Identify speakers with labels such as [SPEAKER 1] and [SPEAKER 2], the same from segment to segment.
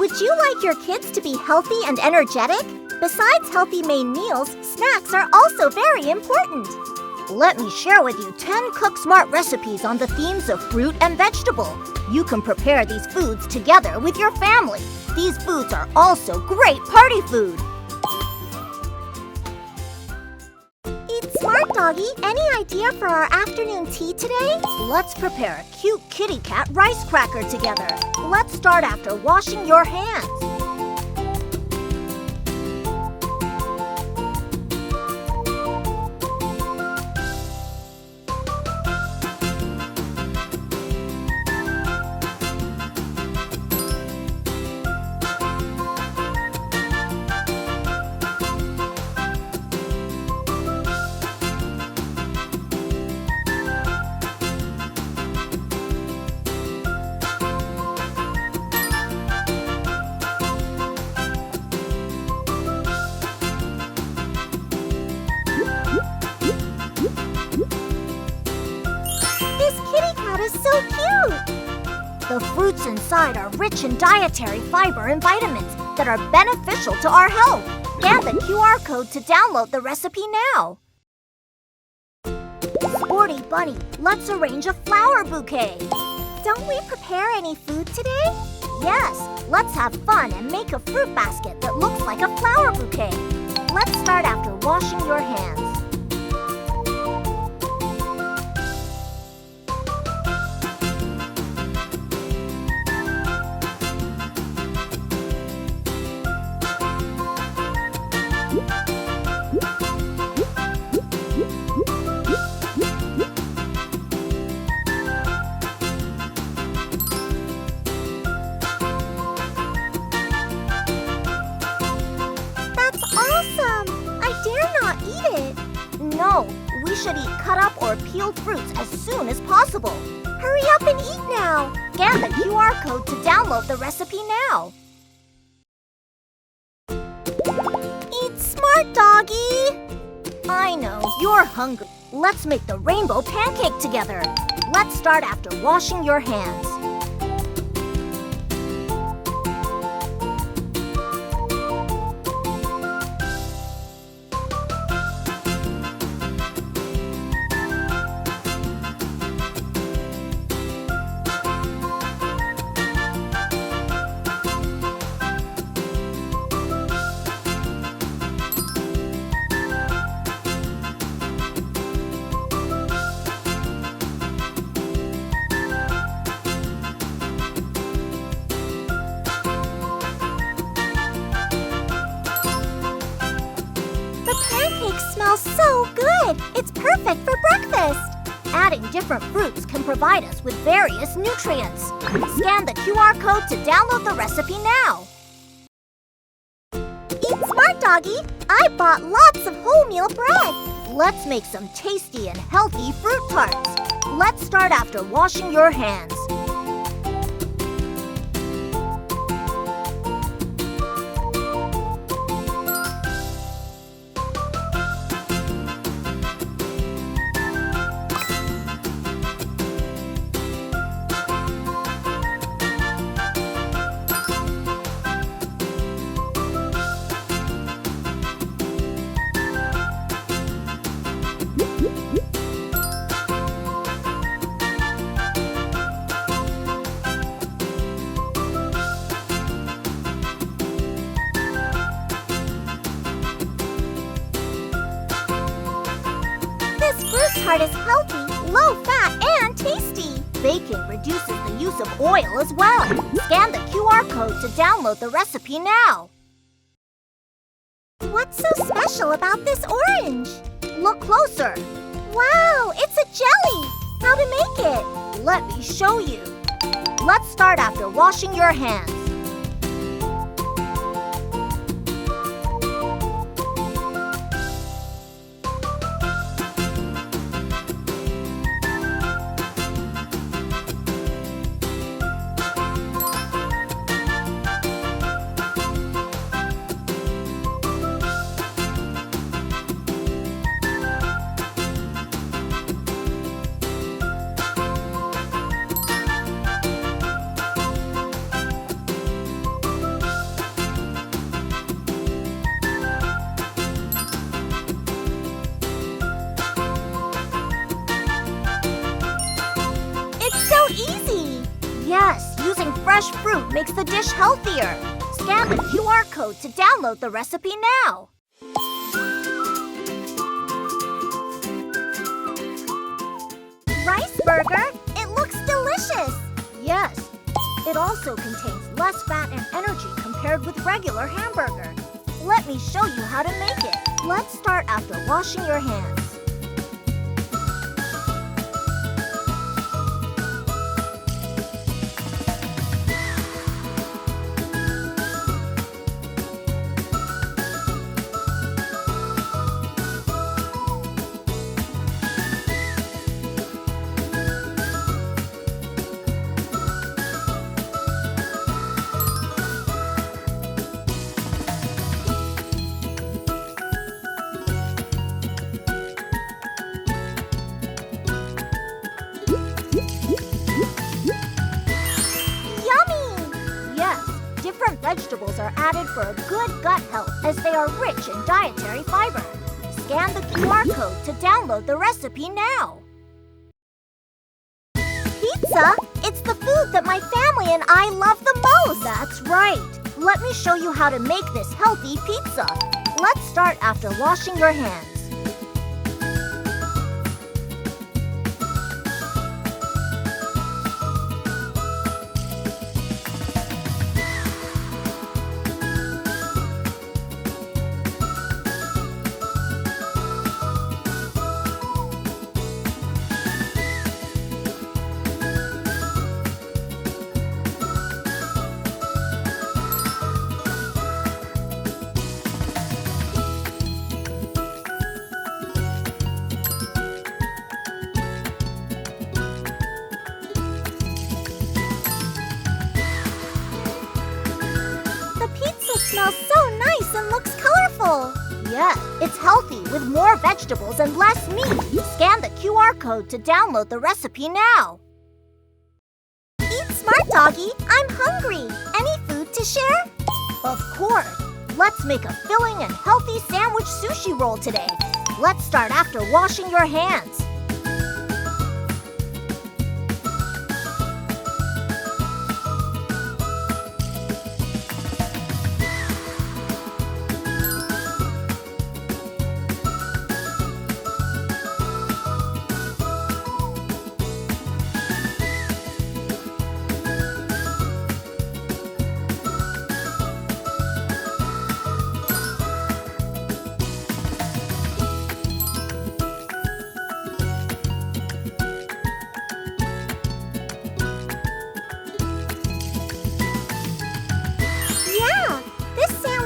[SPEAKER 1] Would you like your kids to be healthy and energetic? Besides healthy main meals, snacks are also very important. Let me share with you 10 Cook Smart recipes on the themes of fruit and vegetable. You can prepare these foods together with your family. These foods are also great party food. Eat smart, doggy. Any idea for our afternoon tea today? Let's prepare a cute kitty cat rice cracker together. Let's start after washing your hands. So cute! The fruits inside are rich in dietary fiber and vitamins that are beneficial to our health. Scan the QR code to download the recipe now. Sporty Bunny, let's arrange a flower bouquet. Don't we prepare any food today? Yes, let's have fun and make a fruit basket that looks like a flower bouquet. Let's start after washing your hands. No, we should eat cut up or peeled fruits as soon as possible. Hurry up and eat now. Scan the QR code to download the recipe now. Eat smart, doggy. I know, you're hungry. Let's make the rainbow pancake together. Let's start after washing your hands. Smells so good! It's perfect for breakfast! Adding different fruits can provide us with various nutrients. Scan the QR code to download the recipe now. Eat smart, doggy! I bought lots of wholemeal bread. Let's make some tasty and healthy fruit tarts. Let's start after washing your hands. Tart is healthy, low-fat, and tasty. Baking reduces the use of oil as well. Scan the QR code to download the recipe now. What's so special about this orange? Look closer. Wow, it's a jelly! How to make it? Let me show you. Let's start after washing your hands. fresh fruit makes the dish healthier. Scan the QR code to download the recipe now. Rice burger? It looks delicious. Yes. It also contains less fat and energy compared with regular hamburger. Let me show you how to make it. Let's start after washing your hands. Different vegetables are added for a good gut health as they are rich in dietary fiber. Scan the QR code to download the recipe now. Pizza? It's the food that my family and I love the most. That's right. Let me show you how to make this healthy pizza. Let's start after washing your hands. Smells so nice and looks colorful. Yes, it's healthy with more vegetables and less meat. Scan the QR code to download the recipe now. Eat smart, doggy. I'm hungry. Any food to share? Of course. Let's make a filling and healthy sandwich sushi roll today. Let's start after washing your hands.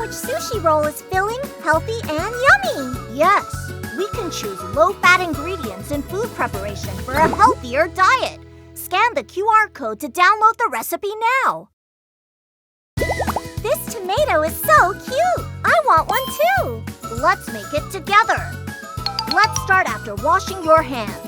[SPEAKER 1] Sushi roll is filling, healthy, and yummy. Yes, we can choose low-fat ingredients in food preparation for a healthier diet. Scan the QR code to download the recipe now. This tomato is so cute. I want one too. Let's make it together. Let's start after washing your hands.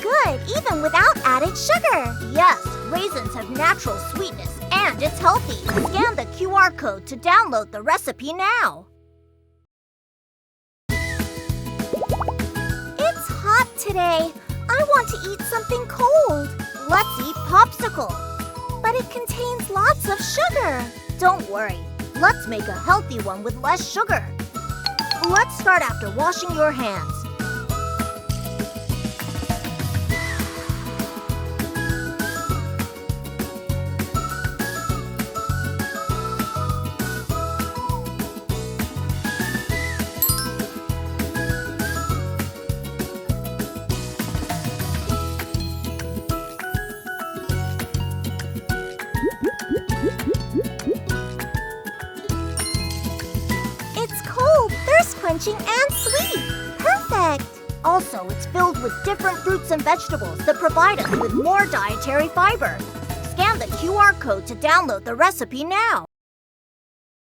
[SPEAKER 1] Good, even without added sugar. Yes, raisins have natural sweetness and it's healthy. Scan the QR code to download the recipe now. It's hot today. I want to eat something cold. Let's eat Popsicle. But it contains lots of sugar. Don't worry. Let's make a healthy one with less sugar. Let's start after washing your hands. Quenching and sweet. Perfect! Also, it's filled with different fruits and vegetables that provide us with more dietary fiber. Scan the QR code to download the recipe now.